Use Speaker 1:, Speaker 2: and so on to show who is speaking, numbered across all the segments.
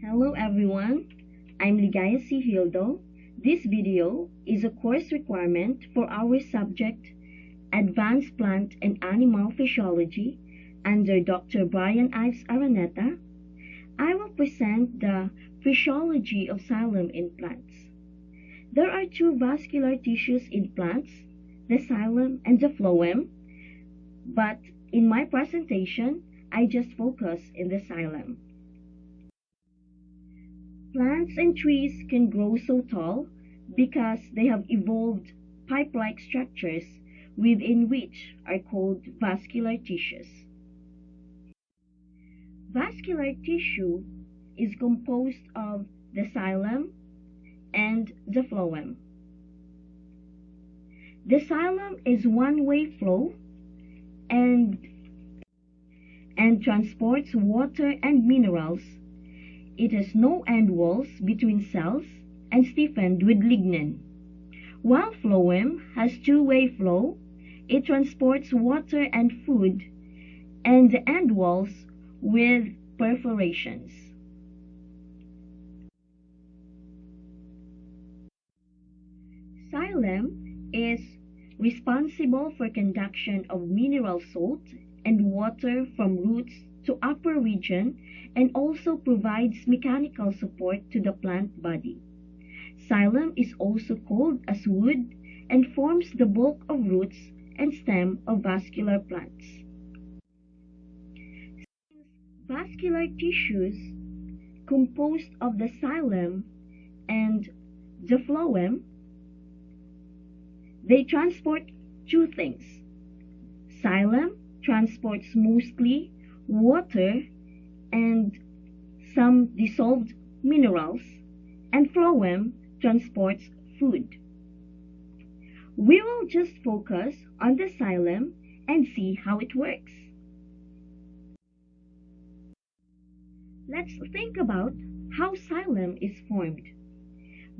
Speaker 1: Hello everyone, I'm Ligaya C. Gildo. This video is a course requirement for our subject Advanced Plant and Animal Physiology under Dr. Brian Ives Araneta. I will present the physiology of xylem in plants. There are two vascular tissues in plants, the xylem and the phloem, but in my presentation, I just focus in the xylem. Plants and trees can grow so tall because they have evolved pipe-like structures within which are called vascular tissues. Vascular tissue is composed of the xylem and the phloem. The xylem is one-way flow and transports water and minerals. It has no end walls between cells and stiffened with lignin. While phloem has two-way flow, it transports water and food and the end walls with perforations. Xylem is responsible for conduction of mineral salt and water from roots to upper region and also provides mechanical support to the plant body. Xylem is also called as wood and forms the bulk of roots and stem of vascular plants. Since vascular tissues composed of the xylem and the phloem, they transport two things. Xylem transports mostly water and some dissolved minerals, and phloem transports food. We will just focus on the xylem and see how it works. Let's think about how xylem is formed.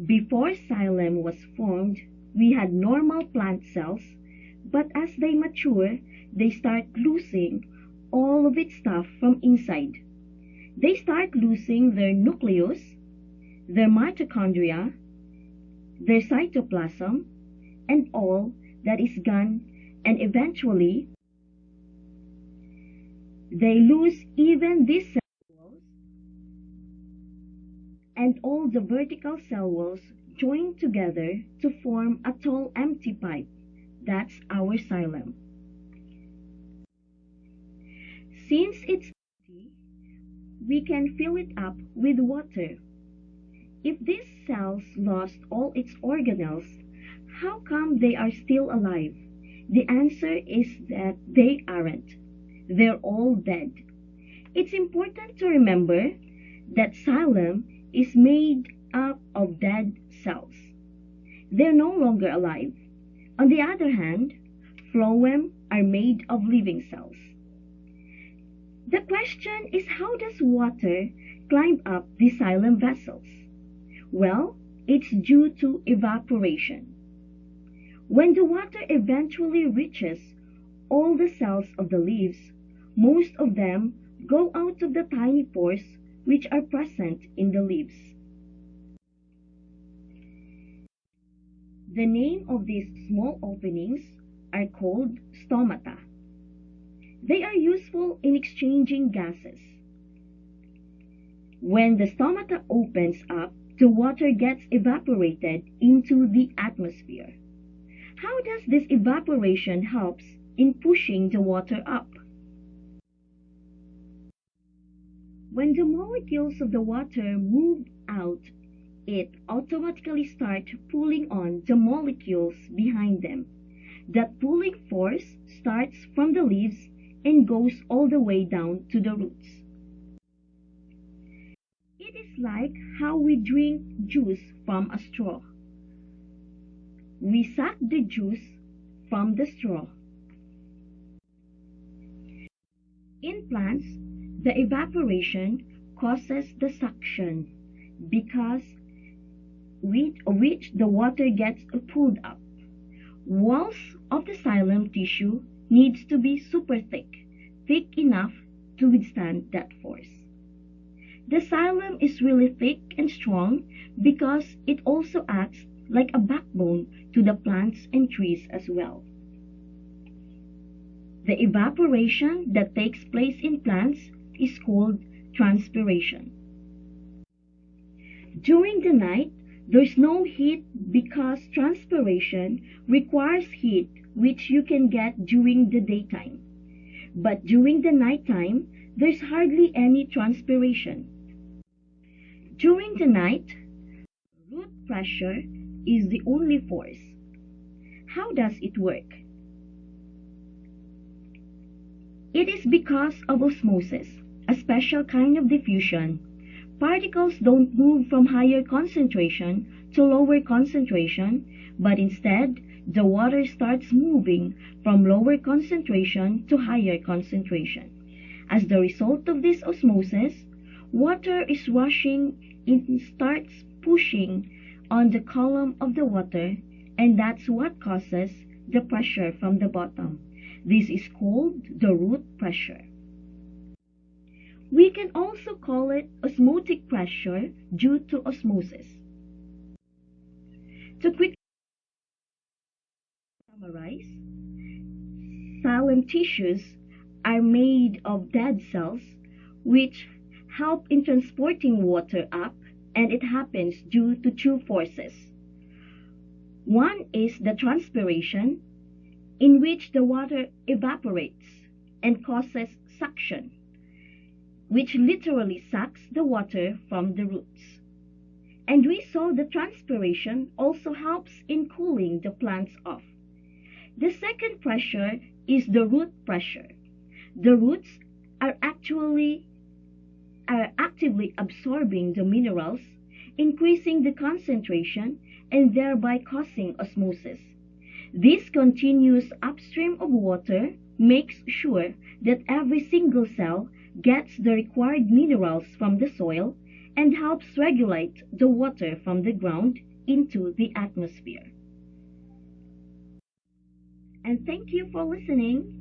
Speaker 1: Before xylem was formed, we had normal plant cells, but as they mature, they start losing all of its stuff from inside. They start losing their nucleus, their mitochondria, their cytoplasm, and all that is gone, and eventually they lose even these cell walls, and all the vertical cell walls join together to form a tall empty pipe. That's our xylem. Since it's empty, we can fill it up with water. If these cells lost all its organelles, how come they are still alive? The answer is that they aren't. They're all dead. It's important to remember that xylem is made up of dead cells. They're no longer alive. On the other hand, phloem are made of living cells. The question is, how does water climb up the xylem vessels? Well, it's due to evaporation. When the water eventually reaches all the cells of the leaves, most of them go out of the tiny pores which are present in the leaves. The name of these small openings are called stomata. They are useful in exchanging gases. When the stomata opens up, the water gets evaporated into the atmosphere. How does this evaporation help in pushing the water up? When the molecules of the water move out, it automatically starts pulling on the molecules behind them. That pulling force starts from the leaves and goes all the way down to the roots. It is like how we drink juice from a straw. We suck the juice from the straw. In plants, the evaporation causes the suction because with which the water gets pulled up. Walls of the xylem tissue needs to be super thick enough to withstand that force. The xylem is really thick and strong because it also acts like a backbone to the plants and trees as well. The evaporation that takes place in plants is called transpiration. During the night, there's no heat because transpiration requires heat which you can get during the daytime. But during the nighttime, there's hardly any transpiration. During the night, root pressure is the only force. How does it work? It is because of osmosis, a special kind of diffusion. Particles don't move from higher concentration to lower concentration, but instead, the water starts moving from lower concentration to higher concentration. As the result of this osmosis, water is rushing in, starts pushing on the column of the water, and that's what causes the pressure from the bottom. This is called the root pressure. We can also call it osmotic pressure due to osmosis. To quickly summarize, xylem tissues are made of dead cells which help in transporting water up, and it happens due to two forces. One is the transpiration, in which the water evaporates and causes suction, which literally sucks the water from the roots. And we saw the transpiration also helps in cooling the plants off. The second pressure is the root pressure. The roots are actively absorbing the minerals, increasing the concentration and thereby causing osmosis. This continuous upstream of water makes sure that every single cell gets the required minerals from the soil and helps regulate the water from the ground into the atmosphere. And thank you for listening.